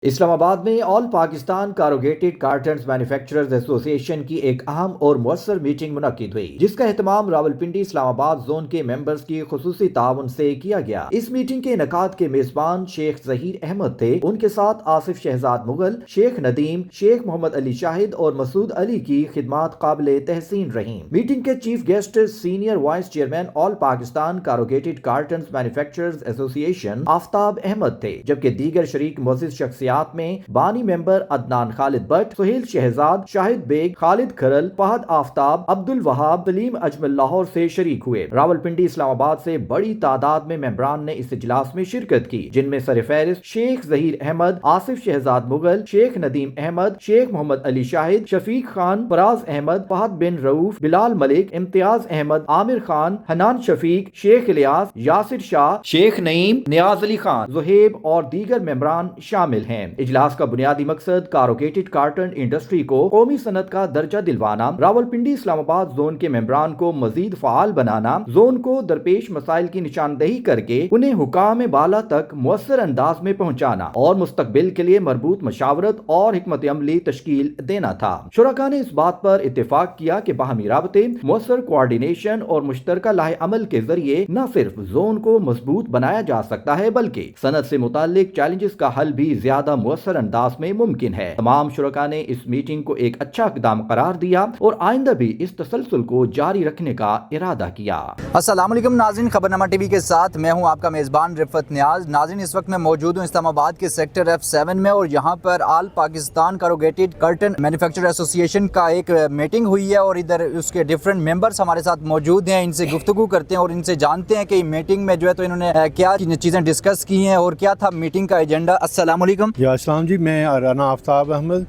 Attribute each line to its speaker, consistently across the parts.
Speaker 1: اسلام آباد میں آل Pakistan corrugated cartons manufacturers ایسوسی ایشن کی ایک اہم اور مؤثر میٹنگ منعقد ہوئی، جس کا اہتمام راولپنڈی اسلام آباد زون کے ممبرز کی خصوصی تعاون سے کیا گیا۔ اس میٹنگ کے انعقاد کے میزبان شیخ ظہیر احمد تھے۔ ان کے ساتھ آصف شہزاد مغل، شیخ ندیم، شیخ محمد علی شاہد اور مسعود علی کی خدمات قابل تحسین رہیں۔ میٹنگ کے chief guest senior vice chairman all Pakistan corrugated cartons manufacturers association آفتاب احمد تھے، جبکہ دیگر شریک معزز شخصیات میں بانی ممبر عدنان خالد بٹ، سہیل شہزاد، شاہد بیگ، خالد کھرل، فہد آفتاب، عبد الوہاب، سلیم اجمل لاہور سے شریک ہوئے۔ راولپنڈی اسلام آباد سے بڑی تعداد میں ممبران نے اس اجلاس میں شرکت کی، جن میں سرفہرست شیخ ظہیر احمد، آصف شہزاد مغل، شیخ ندیم احمد، شیخ محمد علی شاہد، شفیق خان، فراز احمد، فہد بن رؤوف، بلال ملک، امتیاز احمد، عامر خان، حنان شفیق، شیخ الیاس، یاسر شاہ، شیخ نعیم، نیاز علی خان، زہیب اور دیگر ممبران شامل ہیں۔ اجلاس کا بنیادی مقصد کاروگیٹڈ کارٹن انڈسٹری کو قومی صنعت کا درجہ دلوانا، راولپنڈی اسلام آباد زون کے ممبران کو مزید فعال بنانا، زون کو درپیش مسائل کی نشاندہی کر کے انہیں حکام بالا تک مؤثر انداز میں پہنچانا اور مستقبل کے لیے مربوط مشاورت اور حکمت عملی تشکیل دینا تھا۔ شرکاء نے اس بات پر اتفاق کیا کہ باہمی رابطے، مؤثر کوارڈینیشن اور مشترکہ لاہ عمل کے ذریعے نہ صرف زون کو مضبوط بنایا جا سکتا ہے بلکہ صنعت سے متعلق چیلنجز کا حل بھی زیادہ مؤثر انداز میں ممکن ہے۔ تمام شرکاء نے اس میٹنگ کو ایک اچھا اقدام قرار دیا اور آئندہ بھی اس تسلسل کو جاری رکھنے کا ارادہ کیا۔
Speaker 2: السلام علیکم ناظرین، خبرنامہ ٹی وی کے ساتھ میں ہوں آپ کا میزبان رفت نیاز۔ ناظرین، اس وقت میں موجود ہوں اسلام آباد کے سیکٹر F7 میں، اور یہاں پر آل پاکستان کاروگیٹڈ کرٹن مینوفیکچرر ایسوسی ایشن کا ایک میٹنگ ہوئی ہے، اور ادھر اس کے ڈفرینٹ ممبرز ہمارے ساتھ موجود ہیں۔ ان سے گفتگو کرتے ہیں اور ان سے جانتے ہیں کہ میٹنگ میں جو ہے تو انہوں نے کیا چیزیں ڈسکس کی ہیں اور کیا تھا میٹنگ کا ایجنڈا۔ السلام علیکم۔
Speaker 3: السلام جی، میں رانا آفتاب Ahmad,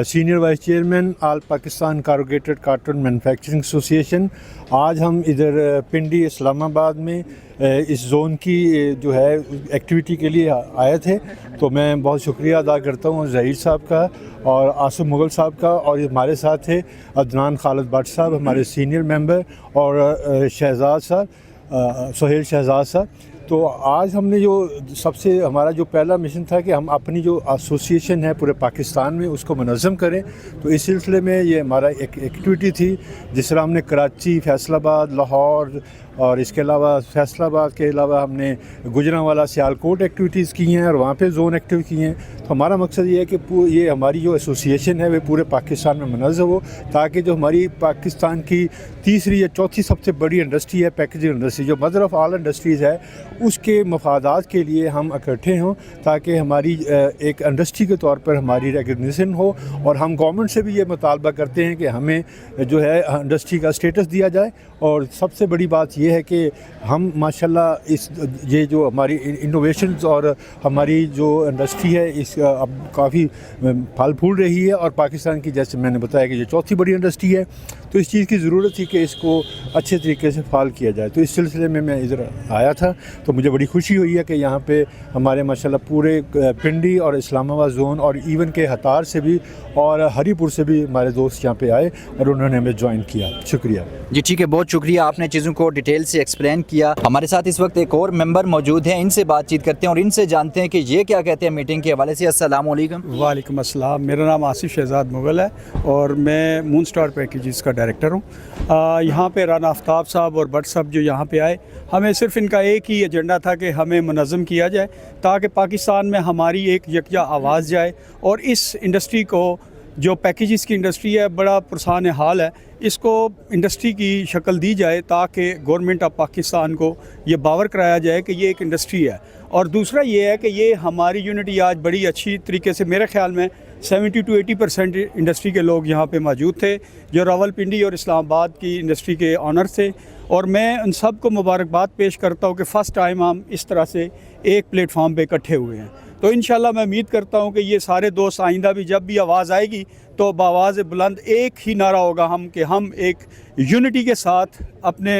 Speaker 3: senior vice chairman all Pakistan کاروگیٹڈ carton manufacturing ایسوسی ایشن۔ آج ہم ادھر پنڈی اسلام آباد میں اس زون کی جو ہے ایکٹیویٹی کے لیے آئے تھے، تو میں بہت شکریہ ادا کرتا ہوں ظہیر صاحب کا اور آصف مغل صاحب کا، اور ہمارے ساتھ تھے عدنان خالد بٹ صاحب، ہمارے سینئر ممبر، اور شہزاد صاحب، سہیل شہزاد صاحب۔ تو آج ہم نے جو سب سے ہمارا جو پہلا مشن تھا کہ ہم اپنی جو ایسوسی ایشن ہے پورے پاکستان میں اس کو منظم کریں، تو اس سلسلے میں یہ ہمارا ایک ایکٹیویٹی تھی، جس طرح ہم نے کراچی، فیصل آباد، لاہور اور اس کے علاوہ فیصل آباد کے علاوہ ہم نے گجرانوالہ، سیالکوٹ ایکٹیویٹیز کی ہیں اور وہاں پہ زون ایکٹیو کی ہیں۔ تو ہمارا مقصد یہ ہے کہ یہ ہماری جو ایسوسی ایشن ہے وہ پورے پاکستان میں منظم ہو، تاکہ جو ہماری پاکستان کی تیسری یا چوتھی سب سے بڑی انڈسٹری ہے پیکیجنگ انڈسٹری، جو مدر آف آل انڈسٹریز ہے، اس کے مفادات کے لیے ہم اکٹھے ہوں، تاکہ ہماری ایک انڈسٹری کے طور پر ہماری ریکگنیشن ہو۔ اور ہم گورنمنٹ سے بھی یہ مطالبہ کرتے ہیں کہ ہمیں جو ہے انڈسٹری کا اسٹیٹس دیا جائے، اور سب سے بڑی بات یہ ہے کہ ہم ماشاءاللہ یہ جو ہماری انوویشنز اور ہماری جو انڈسٹری ہے اس اب کافی پھل پھول رہی ہے، اور پاکستان کی، جیسے میں نے بتایا کہ یہ چوتھی بڑی انڈسٹری ہے، تو اس چیز کی ضرورت تھی کہ اس کو اچھے طریقے سے فعال کیا جائے۔ تو اس سلسلے میں میں ادھر آیا تھا، تو مجھے بڑی خوشی ہوئی ہے کہ یہاں پہ ہمارے ماشاءاللہ پورے پنڈی اور اسلام آباد زون اور ایون کے ہتار سے بھی اور ہری پور سے بھی ہمارے دوست یہاں پہ آئے اور انہوں نے ہمیں جوائن کیا۔ شکریہ
Speaker 2: جی، ٹھیک ہے، بہت شکریہ، آپ نے چیزوں کو ڈیٹیل سے ایکسپلین کیا۔ ہمارے ساتھ اس وقت ایک اور ممبر موجود ہیں، ان سے بات چیت کرتے ہیں اور ان سے جانتے ہیں کہ یہ کیا کہتے ہیں میٹنگ کے حوالے سے۔ السلام علیکم۔
Speaker 4: وعلیکم السلام، میرا نام آصف شہزاد مغل ہے اور میں مون سٹار پیکیجز کا ڈائریکٹر ہوں۔ یہاں پہ رانا آفتاب صاحب اور بٹ صاحب جو یہاں پہ آئے، ہمیں صرف ان کا ایک ہی ایجنڈا تھا کہ ہمیں منظم کیا جائے، تاکہ پاکستان میں ہماری ایک یکجا آواز جائے، اور اس انڈسٹری کو، جو پیکیجز کی انڈسٹری ہے، بڑا پرسان حال ہے، اس کو انڈسٹری کی شکل دی جائے، تاکہ گورنمنٹ آف پاکستان کو یہ باور کرایا جائے کہ یہ ایک انڈسٹری ہے۔ اور دوسرا یہ ہے کہ یہ ہماری یونٹی آج بڑی اچھی طریقے سے، میرے خیال میں 70 to 80% انڈسٹری کے لوگ یہاں پہ موجود تھے، جو راولپنڈی اور اسلام آباد کی انڈسٹری کے آنر تھے، اور میں ان سب کو مبارکباد پیش کرتا ہوں کہ فرسٹ ٹائم ہم اس طرح سے ایک پلیٹ فارم پہ اکٹھے ہوئے ہیں۔ تو انشاءاللہ میں امید کرتا ہوں کہ یہ سارے دوست آئندہ بھی جب بھی آواز آئے گی تو بآواز بلند ایک ہی نعرہ ہوگا، ہم ایک یونٹی کے ساتھ اپنے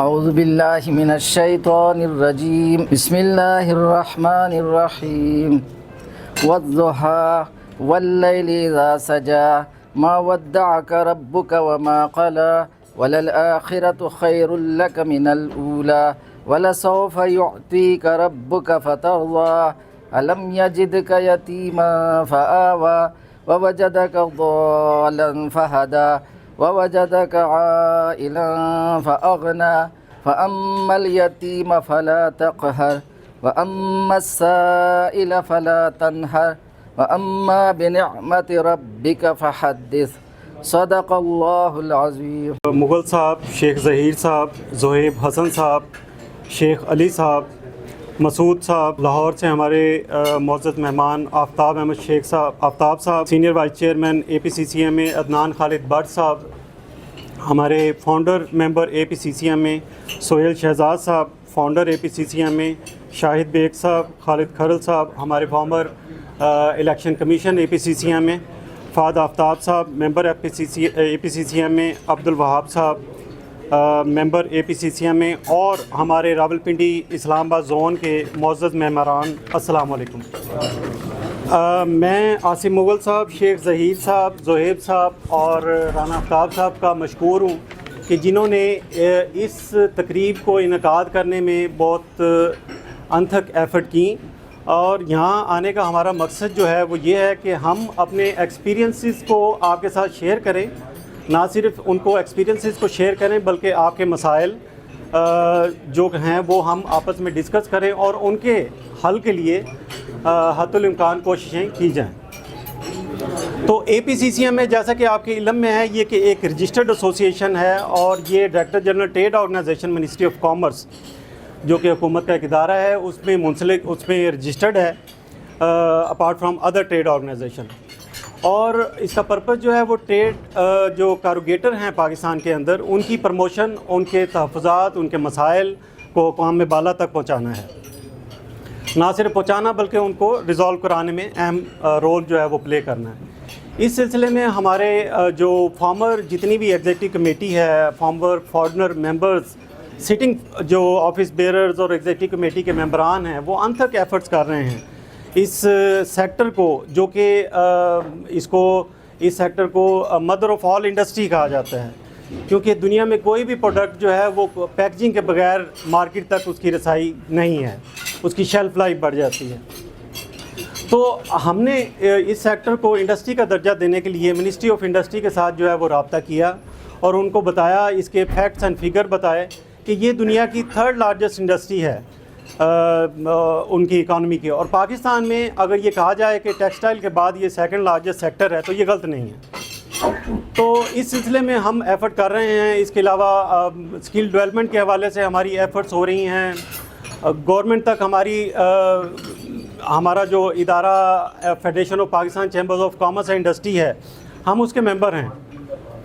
Speaker 5: أعوذ بالله من الشيطان الرجيم بسم الله الرحمن الرحيم والضحى والليل إذا سجى ما ودعك ربك وما قلى وللآخرة خير لك من الأولى ولسوف يعطيك ربك فترضى ألم يجدك يتيما فآوى ووجدك ضالا فهدى ووجدك عائلا فأغنى فأما اليتيم فلا تقهر وأما السائل فلا تنهر وأما بنعمة ربك فحدث صدق اللہ العظیم۔
Speaker 6: مغل صاحب، شیخ ظہیر صاحب، زہیب حسن صاحب، شیخ علی صاحب، مسعود صاحب، لاہور سے ہمارے معزز مہمان آفتاب احمد شیخ صاحب، آفتاب صاحب، senior vice chairman A P C C M A Adnan Khalid Butt صاحب، ہمارے founder member A P C C M A Sohail Shahzad صاحب، founder A P C C M A Shahid Baig صاحب، خالد کھرل صاحب، ہمارے former election commission A P C C M A Fahad Aftab صاحب، member A P C C M اے عبد الوہاب صاحب، member A P C C M اے، اور ہمارے راولپنڈی اسلام آباد zone کے معزز مہمانان، السلام علیکم۔ میں عاصم مغل صاحب، شیخ ظہیر صاحب، زہیب صاحب اور رانا آفتاب صاحب کا مشکور ہوں کہ جنہوں نے اس تقریب کو انعقاد کرنے میں بہت انتھک ایفرٹ کی، اور یہاں آنے کا ہمارا مقصد جو ہے وہ یہ ہے کہ ہم اپنے ایکسپیرینسز کو آپ کے ساتھ شیئر کریں، نہ صرف ان کو ایکسپیرینسز کو شیئر کریں بلکہ آپ کے مسائل جو ہیں وہ ہم آپس میں ڈسکس کریں اور ان کے حل کے لیے حتی الامکان کوششیں کی جائیں۔ تو اے پی سی سی ایم میں جیسا کہ آپ کے علم میں ہے یہ کہ ایک رجسٹرڈ ایسوسیشن ہے، اور یہ director general trade organisation ministry of commerce جو کہ حکومت کا ایک ادارہ ہے اس میں منسلک، اس میں رجسٹرڈ ہے apart from other trade organisation. اور اس کا پرپس جو ہے وہ ٹریڈ جو کاروگیٹر ہیں پاکستان کے اندر ان کی پروموشن، ان کے تحفظات، ان کے مسائل کو اقوام میں بالا تک پہنچانا ہے، نہ صرف پہنچانا بلکہ ان کو ریزالو کرانے میں اہم رول جو ہے وہ پلے کرنا ہے۔ اس سلسلے میں ہمارے جو فارمر جتنی بھی ایگزیکٹو کمیٹی ہے، فارمر فارڈنر ممبرز، سٹنگ جو آفس بیئرز اور ایگزیکٹو کمیٹی کے ممبران ہیں، وہ انتھک ایفرٹس کر رہے ہیں اس سیکٹر کو، جو کہ اس سیکٹر کو مدر آف آل انڈسٹری کہا جاتا ہے، کیونکہ دنیا میں کوئی بھی پروڈکٹ جو ہے وہ پیکجنگ کے بغیر مارکیٹ تک اس کی رسائی نہیں ہے، اس کی شیلف لائف بڑھ جاتی ہے۔ تو ہم نے اس سیکٹر کو انڈسٹری کا درجہ دینے کے لیے منسٹری آف انڈسٹری کے ساتھ جو ہے وہ رابطہ کیا اور ان کو بتایا، اس کے فیکٹس اینڈ فگر بتائے کہ یہ دنیا کی 3rd لارجسٹ انڈسٹری ہے ان کی اکانومی کی، اور پاکستان میں اگر یہ کہا جائے کہ ٹیکسٹائل کے بعد یہ 2nd لارجسٹ سیکٹر ہے تو یہ غلط نہیں ہے۔ تو اس سلسلے میں ہم ایفرٹ کر رہے ہیں۔ اس کے علاوہ اسکل ڈیولپمنٹ کے حوالے سے ہماری ایفرٹس ہو رہی ہیں، گورنمنٹ تک ہمارا جو ادارہ federation of Pakistan chambers of commerce and industry ہے، ہم اس کے ممبر ہیں۔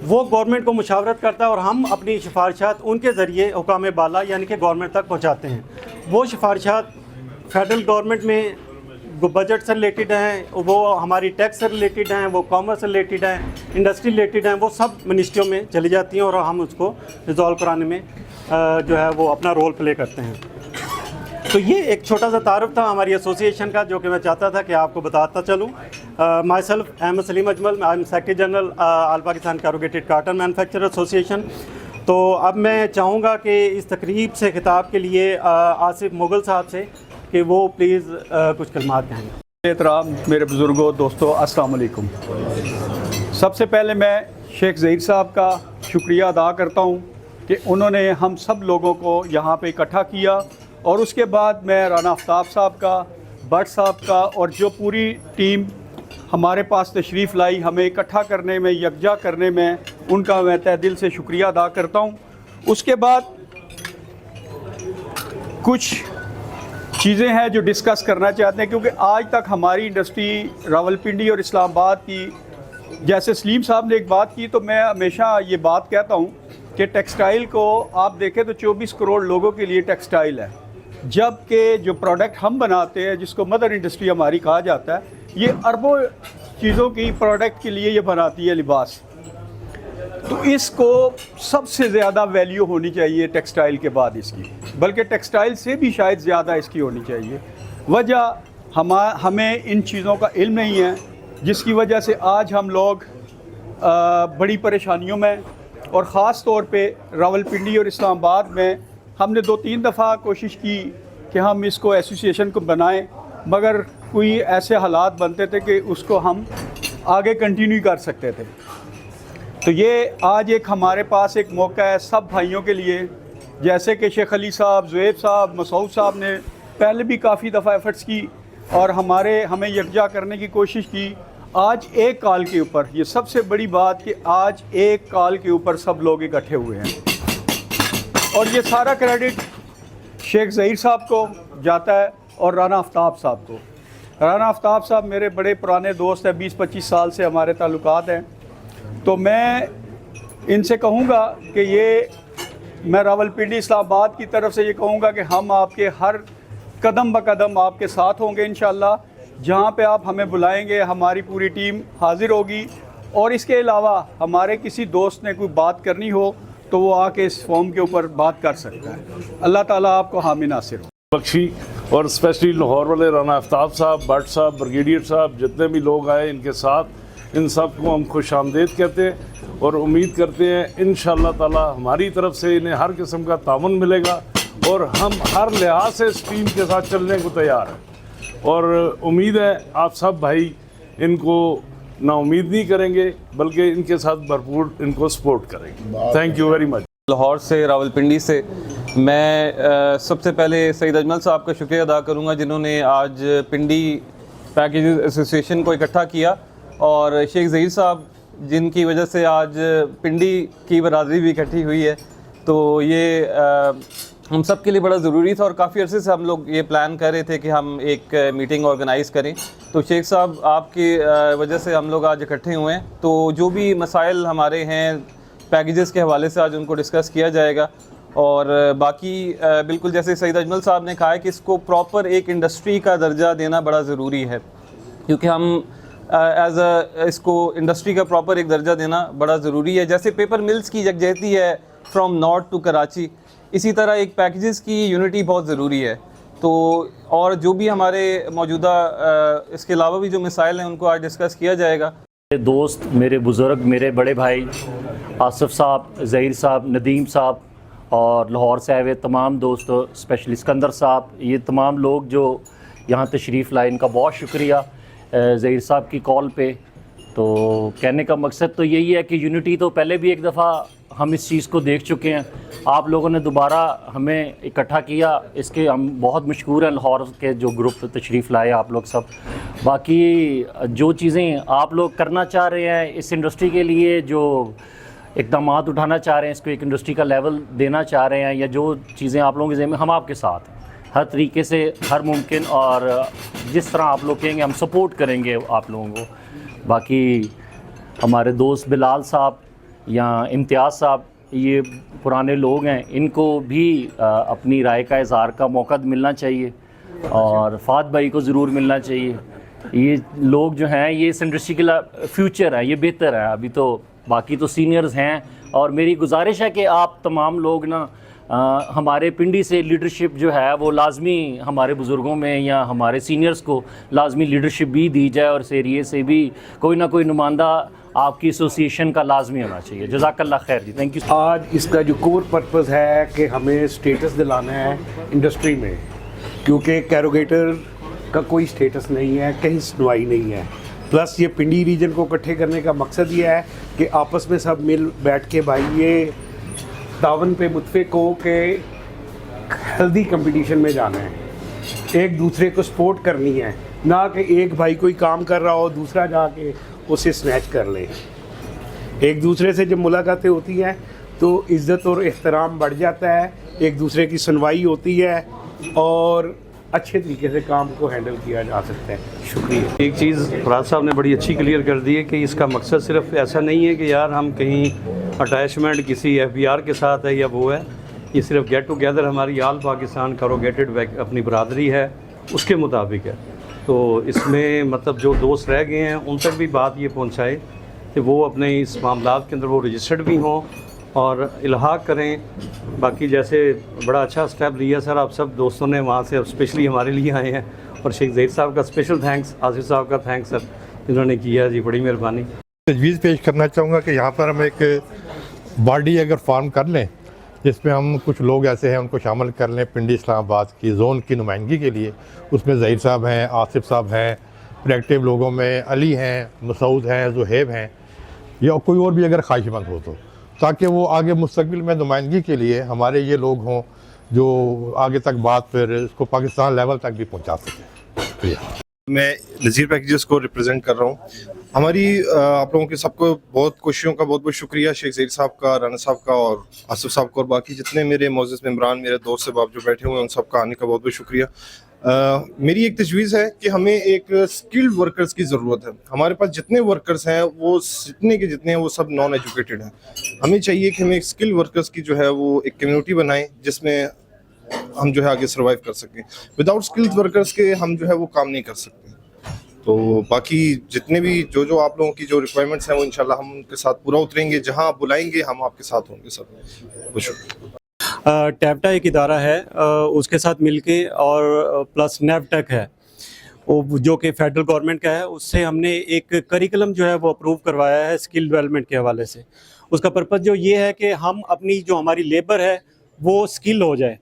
Speaker 6: وہ گورنمنٹ کو مشاورت کرتا ہے اور ہم اپنی سفارشات ان کے ذریعے حکام بالا یعنی کہ گورنمنٹ تک پہنچاتے ہیں. وہ سفارشات فیڈرل گورنمنٹ میں بجٹ سے ریلیٹڈ ہیں, وہ ہماری ٹیکس سے ریلیٹڈ ہیں, وہ کامرس سے ریلیٹڈ ہیں, انڈسٹری ریلیٹڈ ہیں, وہ سب منسٹریوں میں چلی جاتی ہیں اور ہم اس کو ریزالو کرانے میں جو ہے وہ اپنا رول پلے کرتے ہیں. تو یہ ایک چھوٹا سا تعارف تھا ہماری ایسوسیشن کا جو کہ میں چاہتا تھا کہ آپ کو بتاتا چلوں. Myself Ahmed Saleem Ajmal, I am secretary general all Pakistan corrugated carton manufacturer association. تو اب میں چاہوں گا کہ اس تقریب سے خطاب کے لیے آصف مغل صاحب سے کہ وہ پلیز کچھ کلمات کہیں.
Speaker 4: احترام میرے بزرگوں, دوستوں, السلام علیکم. سب سے پہلے میں شیخ ظہیر صاحب کا شکریہ ادا کرتا ہوں کہ انہوں نے ہم سب لوگوں کو یہاں پہ اکٹھا کیا, اور اس کے بعد میں رانا آفتاب صاحب کا, بٹ صاحب کا, اور جو پوری ٹیم ہمارے پاس تشریف لائی ہمیں اکٹھا کرنے میں, یکجا کرنے میں, ان کا میں تہ دل سے شکریہ ادا کرتا ہوں. اس کے بعد کچھ چیزیں ہیں جو ڈسکس کرنا چاہتے ہیں, کیونکہ آج تک ہماری انڈسٹری راولپنڈی اور اسلام آباد کی, جیسے سلیم صاحب نے ایک بات کی, تو میں ہمیشہ یہ بات کہتا ہوں کہ ٹیکسٹائل کو آپ دیکھیں تو 24 کروڑ لوگوں کے لیے ٹیکسٹائل ہے, جبکہ جو پروڈکٹ ہم بناتے ہیں جس کو مدر انڈسٹری ہماری کہا جاتا ہے, یہ اربوں چیزوں کی پروڈکٹ کے لیے یہ بناتی ہے لباس. تو اس کو سب سے زیادہ ویلیو ہونی چاہیے ٹیکسٹائل کے بعد اس کی, بلکہ ٹیکسٹائل سے بھی شاید زیادہ اس کی ہونی چاہیے. وجہ ہمیں ان چیزوں کا علم نہیں ہے, جس کی وجہ سے آج ہم لوگ بڑی پریشانیوں میں, اور خاص طور پہ راولپنڈی اور اسلام آباد میں ہم نے 2-3 دفعہ کوشش کی کہ ہم اس کو ایسوسیشن کو بنائیں, مگر کوئی ایسے حالات بنتے تھے کہ اس کو ہم آگے کنٹینیو کر سکتے تھے. تو یہ آج ایک ہمارے پاس ایک موقع ہے سب بھائیوں کے لیے, جیسے کہ شیخ علی صاحب, زہیب صاحب, مسعود صاحب نے پہلے بھی کافی دفعہ ایفرٹس کی اور ہمیں یکجا کرنے کی کوشش کی. آج ایک کال کے اوپر, یہ سب سے بڑی بات کہ آج ایک کال کے اوپر سب لوگ اکٹھے ہوئے ہیں, اور یہ سارا کریڈٹ شیخ ظہیر صاحب کو جاتا ہے اور رانا آفتاب صاحب کو. رانا آفتاب صاحب میرے بڑے پرانے دوست ہیں, 20-25 سال سے ہمارے تعلقات ہیں. تو میں ان سے کہوں گا کہ میں راولپنڈی اسلام آباد کی طرف سے یہ کہوں گا کہ ہم آپ کے ہر قدم بقدم آپ کے ساتھ ہوں گے انشاءاللہ. جہاں پہ آپ ہمیں بلائیں گے ہماری پوری ٹیم حاضر ہوگی, اور اس کے علاوہ ہمارے کسی دوست نے کوئی بات کرنی ہو تو وہ آ کے اس فارم کے اوپر بات کر سکتا ہے. اللہ تعالیٰ آپ کو حامی ناصر ہو.
Speaker 7: بخشی اور اسپیشلی لاہور والے رانا آفتاب صاحب, بٹ صاحب, بریگیڈیئر صاحب, جتنے بھی لوگ آئے ان کے ساتھ, ان سب کو ہم خوش آمدید کہتے ہیں اور امید کرتے ہیں انشاءاللہ تعالی ہماری طرف سے انہیں ہر قسم کا تعاون ملے گا, اور ہم ہر لحاظ سے اس ٹیم کے ساتھ چلنے کو تیار ہیں. اور امید ہے آپ سب بھائی ان کو نا امید نہیں کریں گے, بلکہ ان کے ساتھ بھرپور ان کو سپورٹ کریں گے. Thank you very much.
Speaker 8: Lahore سے, راولپنڈی سے میں سب سے پہلے سعید اجمل صاحب کا شکریہ ادا کروں گا جنہوں نے آج پنڈی پیکیجز ایسوسیشن کو اکٹھا کیا, اور شیخ ظہیر صاحب جن کی وجہ سے آج پنڈی کی برادری بھی اکٹھی ہوئی ہے. تو یہ ہم سب کے لیے بڑا ضروری تھا, اور کافی عرصے سے ہم لوگ یہ پلان کر رہے تھے کہ ہم ایک میٹنگ آرگنائز کریں. تو شیخ صاحب آپ کی وجہ سے ہم لوگ آج اکٹھے ہوئے ہیں, تو جو بھی مسائل ہمارے ہیں پیکیجز کے حوالے سے آج ان کو ڈسکس کیا جائے گا. اور باقی بالکل جیسے سعید اجمل صاحب نے کہا ہے کہ اس کو پراپر ایک انڈسٹری کا درجہ دینا بڑا ضروری ہے, کیونکہ ہم اس کو انڈسٹری کا پراپر ایک درجہ دینا بڑا ضروری ہے. جیسے پیپر ملز کی یکجہتی ہے فرام نارتھ ٹو کراچی, اسی طرح ایک پیکیجز کی یونٹی بہت ضروری ہے. تو اور جو بھی ہمارے موجودہ اس کے علاوہ بھی جو مسائل ہیں ان کو آج ڈسکس کیا جائے گا.
Speaker 9: میرے دوست, میرے بزرگ, میرے بڑے بھائی آصف صاحب, ظہیر صاحب, ندیم صاحب, اور لاہور سے آئے ہوئے تمام دوست, اسپیشلی اسکندر صاحب, یہ تمام لوگ جو یہاں تشریف لائے, ان کا بہت شکریہ. ظہیر صاحب کی کال پہ تو کہنے کا مقصد تو یہی ہے کہ یونٹی تو پہلے بھی ایک دفعہ ہم اس چیز کو دیکھ چکے ہیں, آپ لوگوں نے دوبارہ ہمیں اکٹھا کیا, اس کے ہم بہت مشکور ہیں. لاہور کے جو گروپ تشریف لائے آپ لوگ سب, باقی جو چیزیں آپ لوگ کرنا چاہ رہے ہیں اس انڈسٹری کے لیے, جو اقدامات اٹھانا چاہ رہے ہیں, اس کو ایک انڈسٹری کا لیول دینا چاہ رہے ہیں, یا جو چیزیں آپ لوگوں کے ذمہ, ہم آپ کے ساتھ ہیں ہر طریقے سے, ہر ممکن, اور جس طرح آپ لوگ کہیں گے ہم سپورٹ کریں گے آپ لوگوں کو. باقی ہمارے دوست بلال صاحب, یا امتیاز صاحب، یہ پرانے لوگ ہیں، ان کو بھی اپنی رائے کا اظہار کا موقع ملنا چاہیے، اور فہد بھائی کو ضرور ملنا چاہیے. یہ لوگ جو ہیں یہ اس انڈسٹری کا فیوچر ہے، یہ بہتر ہے. ابھی تو باقی تو سینئرز ہیں، اور میری گزارش ہے کہ آپ تمام لوگ نا ہمارے پنڈی سے لیڈرشپ جو ہے وہ لازمی ہمارے بزرگوں میں یا ہمارے سینئرز کو لازمی لیڈرشپ بھی دی جائے، اور اس ایریے سے بھی کوئی نہ کوئی نمائندہ آپ کی ایسوسیشن کا لازمی ہونا چاہیے. جزاک اللہ خیر جی، تھینک یو.
Speaker 10: آج اس کا جو کور پرپز ہے کہ ہمیں اسٹیٹس دلانا ہے انڈسٹری میں، کیونکہ کیروگیٹر کا کوئی اسٹیٹس نہیں ہے، کہیں سنوائی نہیں ہے. پلس یہ پنڈی ریجن کو اکٹھے کرنے کا مقصد یہ ہے کہ آپس میں سب مل بیٹھ کے بھائی یہ تعاون پہ متفق ہو کہ ہیلدی کمپٹیشن میں جانا ہے، ایک دوسرے کو سپورٹ کرنی ہے، نہ کہ ایک بھائی کوئی کام کر رہا ہو دوسرا جا کے اسے سنیچ کر لے. ایک دوسرے سے جب ملاقاتیں ہوتی ہیں تو عزت اور احترام بڑھ جاتا ہے، ایک دوسرے کی سنوائی ہوتی ہے اور اچھے طریقے سے کام کو ہینڈل کیا جا سکتا ہے. شکریہ.
Speaker 11: ایک چیز فراز صاحب نے بڑی اچھی کلیئر کر دی ہے کہ اس کا مقصد صرف ایسا نہیں ہے کہ یار ہم کہیں اٹیچمنٹ کسی ایف بی آر کے ساتھ ہے یا وہ ہے. یہ صرف گیٹ ٹوگیدر ہماری آل پاکستان کیروگیٹڈ اپنی برادری ہے اس کے مطابق ہے. تو اس میں مطلب جو دوست رہ گئے ہیں ان تک بھی بات یہ پہنچائے کہ وہ اپنے اس معاملات کے اندر وہ رجسٹرڈ بھی ہوں اور الحاق کریں. باقی جیسے بڑا اچھا اسٹیپ لیا سر آپ سب دوستوں نے وہاں سے اسپیشلی ہمارے لیے آئے ہیں، اور شیخ زہیر صاحب کا اسپیشل تھینکس، آصف صاحب کا تھینکس سر جنہوں نے کیا جی، بڑی مہربانی.
Speaker 3: تجویز پیش کرنا چاہوں گا کہ یہاں پر ہم ایک باڈی اگر فارم کر لیں جس میں ہم کچھ لوگ ایسے ہیں ان کو شامل کر لیں پنڈی اسلام آباد کی زون کی نمائندگی کے لیے. اس میں زہیر صاحب ہیں، آصف صاحب ہیں، پریکٹیو لوگوں میں علی ہیں، مسعود ہیں، زہیب ہیں، یا کوئی اور بھی اگر خواہش مند ہو تو، تاکہ وہ آگے مستقبل میں نمائندگی کے لیے ہمارے یہ لوگ ہوں جو آگے تک بات پھر اس کو پاکستان لیول تک بھی پہنچا سکیں. شکریہ.
Speaker 12: میں نذیر پیکیجز کو ریپرزینٹ کر رہا ہوں. ہماری آپ لوگوں کے سب کو بہت خوشیوں کا بہت بہت شکریہ، شیخ زہیر صاحب کا، رانا صاحب کا اور آصف صاحب کا، اور باقی جتنے میرے معزز ممبران، میرے دوست صاحب جو بیٹھے ہوئے ہیں ان سب کا آنے کا بہت بہت شکریہ. میری ایک تجویز ہے کہ ہمیں ایک اسکلڈ ورکرز کی ضرورت ہے. ہمارے پاس جتنے ورکرز ہیں وہ جتنے کے جتنے ہیں وہ سب نان ایجوکیٹڈ ہیں. ہمیں چاہیے کہ ہم ایک اسکل ورکرز کی جو ہے وہ ایک کمیونٹی بنائیں جس میں ہم جو ہے آگے سروائیو کر سکیں. وداؤٹ اسکلڈ ورکرز کے ہم جو ہے وہ کام نہیں کر سکتے. تو باقی جتنے بھی جو آپ لوگوں کی جو ریکوائرمنٹس ہیں وہ انشاءاللہ ہم ان کے ساتھ پورا اتریں گے. جہاں آپ بلائیں گے ہم آپ کے ساتھ ہوں گے سب. بہت شکریہ.
Speaker 6: ٹیپٹا ایک ادارہ ہے، اس کے ساتھ مل کے، اور پلس نیوٹیک ہے جو کہ فیڈرل گورنمنٹ کا ہے. اس سے ہم نے ایک کریکلم جو ہے وہ اپروو کروایا ہے اسکل ڈیولپمنٹ کے حوالے سے. اس کا پرپز جو یہ ہے کہ ہم اپنی جو ہماری لیبر ہے وہ اسکل ہو جائے.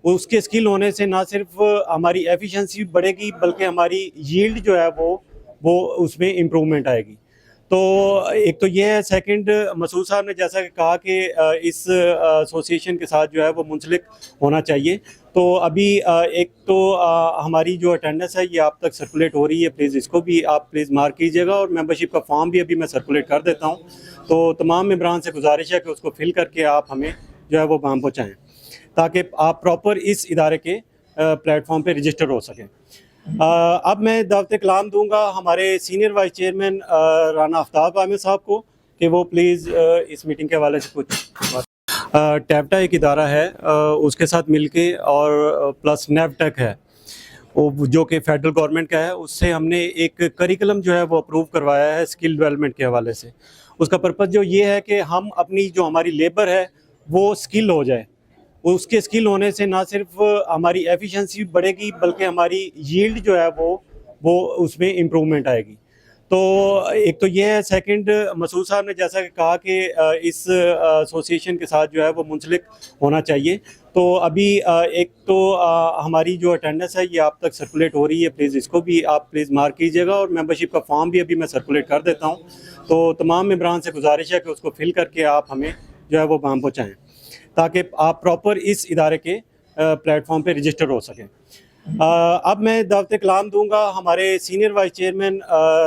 Speaker 6: اس کے اسکل ہونے سے نہ صرف ہماری ایفیشنسی بڑھے گی بلکہ ہماری ییلڈ جو ہے وہ اس میں امپرومنٹ آئے گی. تو ایک تو یہ ہے. سیکنڈ، مسعود صاحب نے جیسا کہ کہا کہ اس ایسوسیشن کے ساتھ جو ہے وہ منسلک ہونا چاہیے. تو ابھی ایک تو ہماری جو اٹینڈنس ہے یہ آپ تک سرکولیٹ ہو رہی ہے، پلیز اس کو بھی آپ پلیز مارک کیجیے گا، اور ممبرشپ کا فارم بھی ابھی میں سرکولیٹ کر دیتا ہوں. تو تمام ممبران سے گزارش ہے کہ اس کو فل کر کے آپ ہمیں جو ہے وہ وہاں پہنچائیں تاکہ آپ پراپر اس ادارے کے پلیٹ فارم پہ رجسٹر ہو سکیں. اب میں دعوت کلام دوں گا ہمارے سینئر وائس چیئرمین رانا آفتاب عامر صاحب کو کہ وہ پلیز اس میٹنگ کے حوالے سے کچھ. ٹیپٹا ایک ادارہ ہے، اس کے ساتھ مل کے، اور پلس نیوٹیک ہے جو کہ فیڈرل گورنمنٹ کا ہے. اس سے ہم نے ایک کریکلم جو ہے وہ اپروو کروایا ہے اسکل ڈیولپمنٹ کے حوالے سے. اس کا پرپز جو یہ ہے کہ ہم اپنی جو ہماری لیبر ہے وہ اسکل ہو جائے. اس کے اسکل ہونے سے نہ صرف ہماری ایفیشنسی بڑھے گی بلکہ ہماری ییلڈ جو ہے وہ اس میں امپرومنٹ آئے گی. تو ایک تو یہ ہے. سیکنڈ، مسعود صاحب نے جیسا کہ کہا کہ اس ایسوسیشن کے ساتھ جو ہے وہ منسلک ہونا چاہیے. تو ابھی ایک تو ہماری جو اٹینڈنس ہے یہ آپ تک سرکولیٹ ہو رہی ہے، پلیز اس کو بھی آپ پلیز مارک کیجیے گا، اور ممبرشپ کا فارم بھی ابھی میں سرکولیٹ کر دیتا ہوں. تو تمام ممبران سے گزارش ہے کہ اس کو فل کر کے آپ ہمیں جو ہے وہ وہاں پہنچائیں تاکہ آپ پراپر اس ادارے کے پلیٹ فارم پہ رجسٹر ہو سکیں. اب میں دعوت کلام دوں گا ہمارے سینئر وائس چیئرمین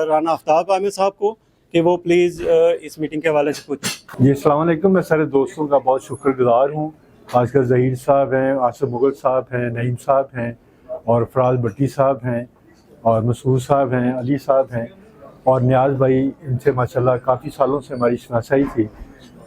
Speaker 6: رانا آفتاب عامر صاحب کو کہ وہ پلیز اس میٹنگ کے حوالے سے کچھ.
Speaker 3: جی السلام علیکم. میں سارے دوستوں کا بہت شکر گزار ہوں. خاص کر ظہیر صاحب ہیں، آصف مغل صاحب ہیں، نعیم صاحب ہیں، اور فراز بٹی صاحب ہیں، اور مسعود صاحب ہیں، علی صاحب ہیں، اور نیاز بھائی. ان سے ماشاءاللہ کافی سالوں سے ہماری شناسائی تھی.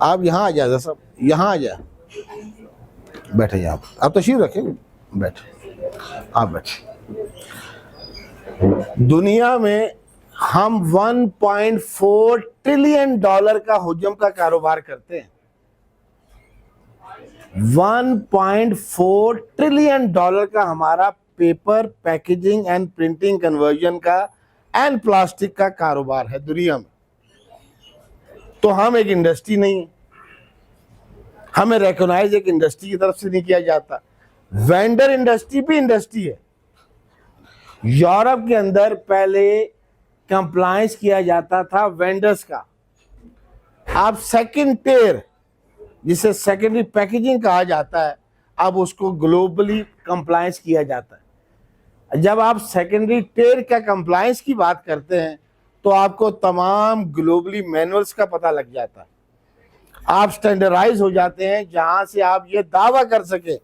Speaker 13: آپ یہاں آ جائے صاحب, یہاں آ جائے, بیٹھے یہاں, آپ تشریف رکھیں, بیٹھے, آپ بیٹھے. دنیا میں ہم 1.4 ٹریلین ڈالر کا حجم کا کاروبار کرتے ہیں. 1.4 ٹریلین ڈالر کا ہمارا paper packaging and printing conversion کا اینڈ پلاسٹک کا کاروبار ہے دنیا میں. تو ہم ایک انڈسٹری نہیں ہیں, ہمیں ریکگنائز ایک انڈسٹری کی طرف سے نہیں کیا جاتا. وینڈر انڈسٹری بھی انڈسٹری ہے. یورپ کے اندر پہلے کمپلائنس کیا جاتا تھا وینڈرز کا. آپ سیکنڈ ٹیئر, جسے سیکنڈری پیکیجنگ کہا جاتا ہے, اب اس کو گلوبلی کمپلائنس کیا جاتا ہے. جب آپ سیکنڈری ٹیئر کا کمپلائنس کی بات کرتے ہیں تو آپ کو تمام گلوبلی مینولز کا پتہ لگ جاتا ہے. آپ سٹینڈرائز ہو جاتے ہیں جہاں سے آپ یہ دعویٰ کر سکیں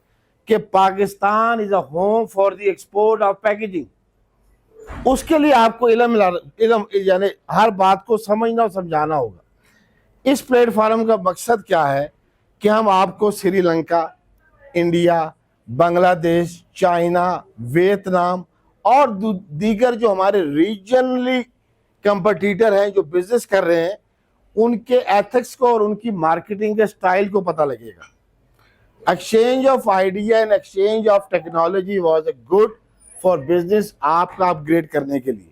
Speaker 13: کہ Pakistan is a home for the export of packaging. اس کے لیے آپ کو علم یعنی ہر بات کو سمجھنا اور سمجھانا ہوگا. اس پلیٹ فارم کا مقصد کیا ہے کہ ہم آپ کو سری لنکا, انڈیا, بنگلہ دیش, چائنا, ویتنام اور دیگر جو ہمارے ریجنلی کمپٹیٹر ہیں جو بزنس کر رہے ہیں ان کے ایتھکس کو اور ان کی مارکیٹنگ کے سٹائل کو پتہ لگے گا. Exchange of idea and exchange of technology was a good for business, آپ کا اپ گریڈ کرنے کے لیے.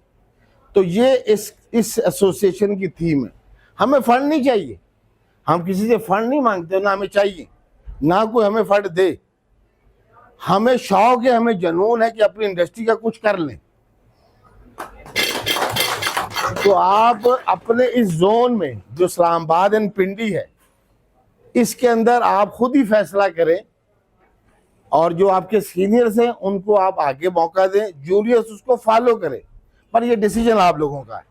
Speaker 13: تو یہ اس ایسوسیشن کی تھیم ہے. ہمیں فنڈ نہیں چاہیے, ہم کسی سے فنڈ نہیں مانگتے, نہ ہمیں چاہیے, نہ کوئی ہمیں فنڈ دے. ہمیں شوق ہے, ہمیں جنون ہے کہ اپنی انڈسٹری کا کچھ کر لیں. تو آپ اپنے اس زون میں جو اسلام آباد اینڈ پنڈی ہے اس کے اندر آپ خود ہی فیصلہ کریں, اور جو آپ کے سینئرز ہیں ان کو آپ آگے موقع دیں, جونیئرز اس کو فالو کریں, پر یہ ڈیسیجن آپ لوگوں کا ہے.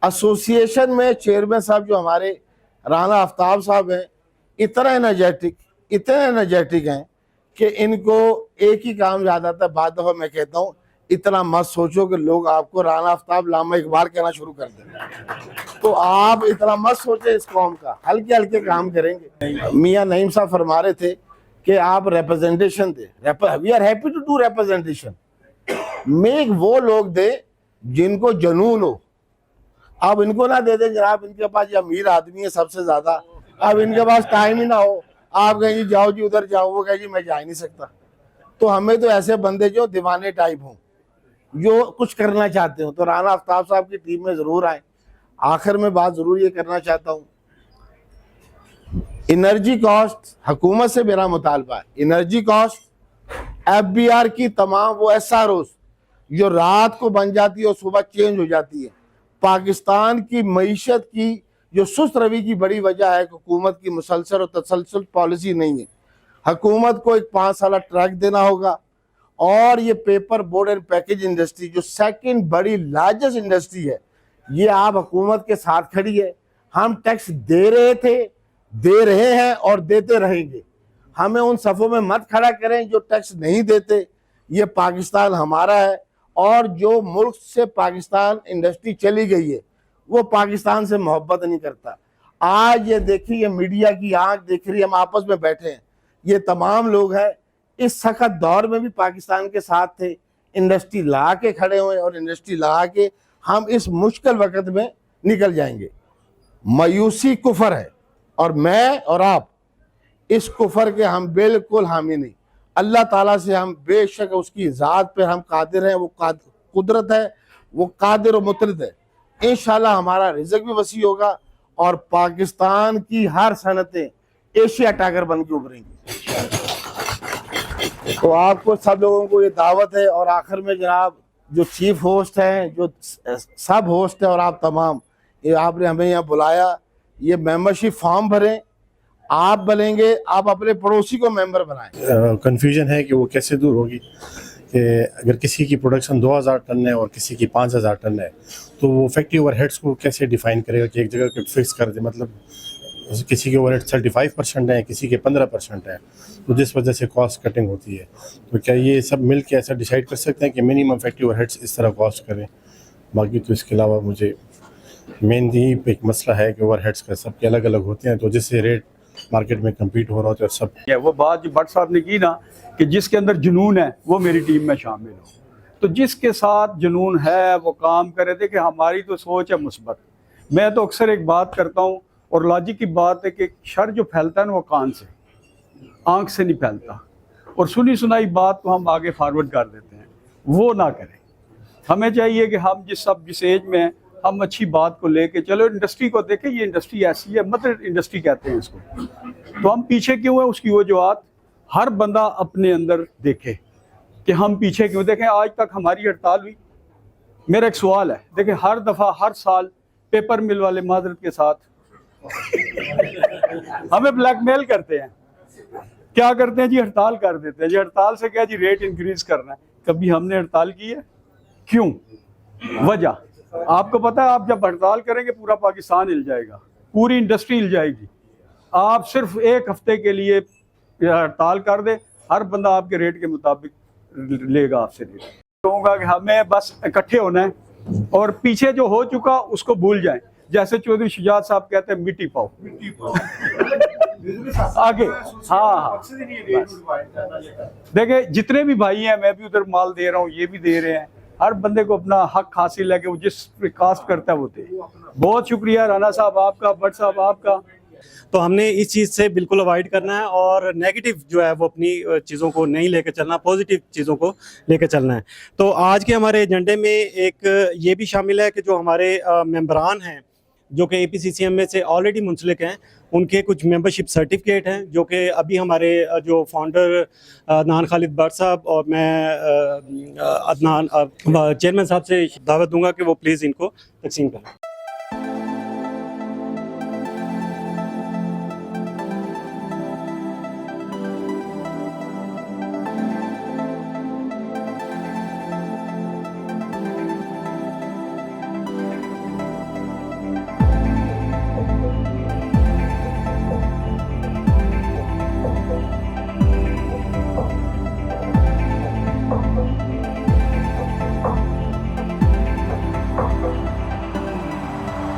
Speaker 13: ایسوسیشن میں چیئرمین صاحب جو ہمارے رانا آفتاب صاحب ہیں, اتنا انرجیٹک ہیں کہ ان کو ایک ہی کام یاد آتا ہے. بعد دفعہ میں کہتا ہوں اتنا مت سوچو کہ لوگ آپ کو رانا آفتاب علامہ اقبال کہنا شروع کر دیں. تو آپ اتنا مت سوچیں اس قوم کا, ہلکے ہلکے کام کریں گے. میاں نعیم صاحب فرما رہے تھے کہ آپ ریپرزنٹیشن دیں. We are happy to do representation. Make وہ لوگ دیں جن کو جنون ہو. آپ ان کو نہ دے دیں جناب ان کے پاس یہ امیر آدمی ہے سب سے زیادہ, اب ان کے پاس ٹائم ہی نہ ہو, آپ کہیں جی جاؤ جی ادھر جاؤ, وہ کہیں جی میں جا ہی نہیں سکتا. تو ہمیں تو ایسے بندے جو دیوانے ٹائپ ہوں, جو کچھ کرنا چاہتے ہوں. تو رانا آفتاب صاحب کی ٹیم میں ضرور آئیں. آخر میں بات ضرور یہ کرنا چاہتا ہوں, انرجی کاسٹ حکومت سے میرا مطالبہ ہے. Energy cost F B R کی تمام وہ ایس آر اوز جو رات کو بن جاتی ہے اور صبح چینج ہو جاتی ہے. پاکستان کی معیشت کی جو سست روی کی بڑی وجہ ہے کہ حکومت کی مسلسل اور تسلسل پالیسی نہیں ہے. حکومت کو ایک 5 سالہ ٹریک دینا ہوگا, اور یہ paper board and package industry جو سیکنڈ بڑی لارجسٹ انڈسٹری ہے, یہ آپ حکومت کے ساتھ کھڑی ہے. ہم ٹیکس دے رہے تھے, دے رہے ہیں اور دیتے رہیں گے. ہمیں ان صفوں میں مت کھڑا کریں جو ٹیکس نہیں دیتے. یہ پاکستان ہمارا ہے, اور جو ملک سے پاکستان انڈسٹری چلی گئی ہے وہ پاکستان سے محبت نہیں کرتا. آج یہ دیکھیے, یہ میڈیا کی آنکھ دیکھ رہی ہے, ہم آپس میں بیٹھے ہیں, یہ تمام لوگ ہیں اس سخت دور میں بھی پاکستان کے ساتھ تھے. انڈسٹری لا کے کھڑے ہوئے, اور انڈسٹری لا کے ہم اس مشکل وقت میں نکل جائیں گے. مایوسی کفر ہے, اور میں اور آپ اس کفر کے ہم بالکل حامی نہیں. اللہ تعالیٰ سے ہم بے شک اس کی ذات پر ہم قادر ہیں, وہ قدرت ہے, وہ قادر و مطلق ہے. انشاءاللہ ہمارا رزق بھی وسیع ہوگا, اور پاکستان کی ہر صنعتیں ایشیا ٹائگر بن کے ابھریں گی. تو آپ کو سب لوگوں کو یہ دعوت ہے. اور آخر میں جناب جو چیف ہوسٹ ہیں, جو سب ہوسٹ ہیں, اور آپ تمام, یہ آپ نے ہمیں یہاں بلایا, یہ ممبرشپ فارم بھریں. آپ بنیں گے, آپ اپنے پڑوسی کو ممبر بنائیں.
Speaker 3: کنفیوژن ہے کہ وہ کیسے دور ہوگی کہ اگر کسی کی پروڈکشن 2000 ٹن ہے اور کسی کی 5000 ٹن ہے, تو وہ فیکٹری اوور ہیڈس کو کیسے ڈیفائن کرے گا کہ ایک جگہ فکس کر دے. مطلب کسی کے اوور ہیڈ 35% ہیں, کسی کے 15% ہیں, تو جس وجہ سے کاسٹ کٹنگ ہوتی ہے. تو کیا یہ سب مل کے ایسا ڈیسائیڈ کر سکتے ہیں کہ منیمم فیکٹری اوور ہیڈس اس طرح کاسٹ کریں؟ باقی تو اس کے علاوہ مجھے
Speaker 10: مینلی ایک مسئلہ ہے کہ اوور ہیڈس کا سب کے الگ الگ ہوتے ہیں، تو جس سے ریٹ مارکیٹ میں کمپیٹ ہو رہا ہوتا ہے سب.
Speaker 4: وہ بات جو بٹ صاحب نے کی نا کہ جس کے اندر جنون ہے وہ میری ٹیم میں شامل ہو، تو جس کے ساتھ جنون ہے وہ کام کرے. دیکھیں ہماری تو سوچ ہے مثبت. میں تو اکثر ایک بات کرتا ہوں اور لاجک کی بات ہے کہ شر جو پھیلتا ہے نا وہ کان سے، آنکھ سے نہیں پھیلتا. اور سنی سنائی بات تو ہم آگے فارورڈ کر دیتے ہیں، وہ نہ کریں. ہمیں چاہیے کہ ہم جس ایج میں ہیں ہم اچھی بات کو لے کے چلو. انڈسٹری کو دیکھیں، یہ انڈسٹری ایسی ہے، مدر انڈسٹری کہتے ہیں اس کو. تو ہم پیچھے کیوں ہیں؟ اس کی وجوہات ہر بندہ اپنے اندر دیکھے کہ ہم پیچھے کیوں. دیکھیں آج تک ہماری ہڑتال ہوئی. میرا ایک سوال ہے، دیکھیں ہر دفعہ ہر سال پیپر مل والے معذرت کے ساتھ ہمیں بلیک میل کرتے ہیں. کیا کرتے ہیں جی؟ ہڑتال کر دیتے ہیں جی. ہڑتال سے کیا جی؟ ریٹ انکریز کرنا ہے. کبھی ہم نے ہڑتال کی ہے؟ کیوں؟ وجہ آپ کو پتہ ہے، آپ جب ہڑتال کریں گے پورا پاکستان ہل جائے گا، پوری انڈسٹری ہل جائے گی. آپ صرف ایک ہفتے کے لیے ہڑتال کر دیں، ہر بندہ آپ کے ریٹ کے مطابق لے گا آپ سے ریٹ. کہوں گا کہ ہمیں بس اکٹھے ہونا ہے اور پیچھے جو ہو چکا اس کو بھول جائیں. جیسے چودھری شجاعت صاحب کہتے ہیں مٹی پاؤ آگے. ہاں دیکھیں جتنے بھی بھائی ہیں، میں بھی ادھر مال دے رہا ہوں، یہ بھی دے رہے ہیں. ہر بندے کو اپنا حق حاصل ہے کہ وہ جس پہ کاسٹ کرتا ہے وہ دے. بہت شکریہ رانا صاحب آپ کا، بٹ صاحب آپ کا.
Speaker 6: تو ہم نے اس چیز سے بالکل اوائڈ کرنا ہے اور نیگیٹو جو ہے وہ اپنی چیزوں کو نہیں لے کے چلنا، پازیٹیو چیزوں کو لے کے چلنا ہے. تو آج کے ہمارے ایجنڈے میں ایک یہ بھی شامل ہے کہ جو ہمارے ممبران ہیں جو کہ اے پی سی سی ایم میں سے آلریڈی منسلک ہیں، ان کے کچھ ممبرشپ سرٹیفکیٹ ہیں جو کہ ابھی ہمارے جو فاؤنڈر عدنان خالد بٹ صاحب اور میں عدنان چیئرمین صاحب سے دعوت دوں گا کہ وہ پلیز ان کو تقسیم کریں.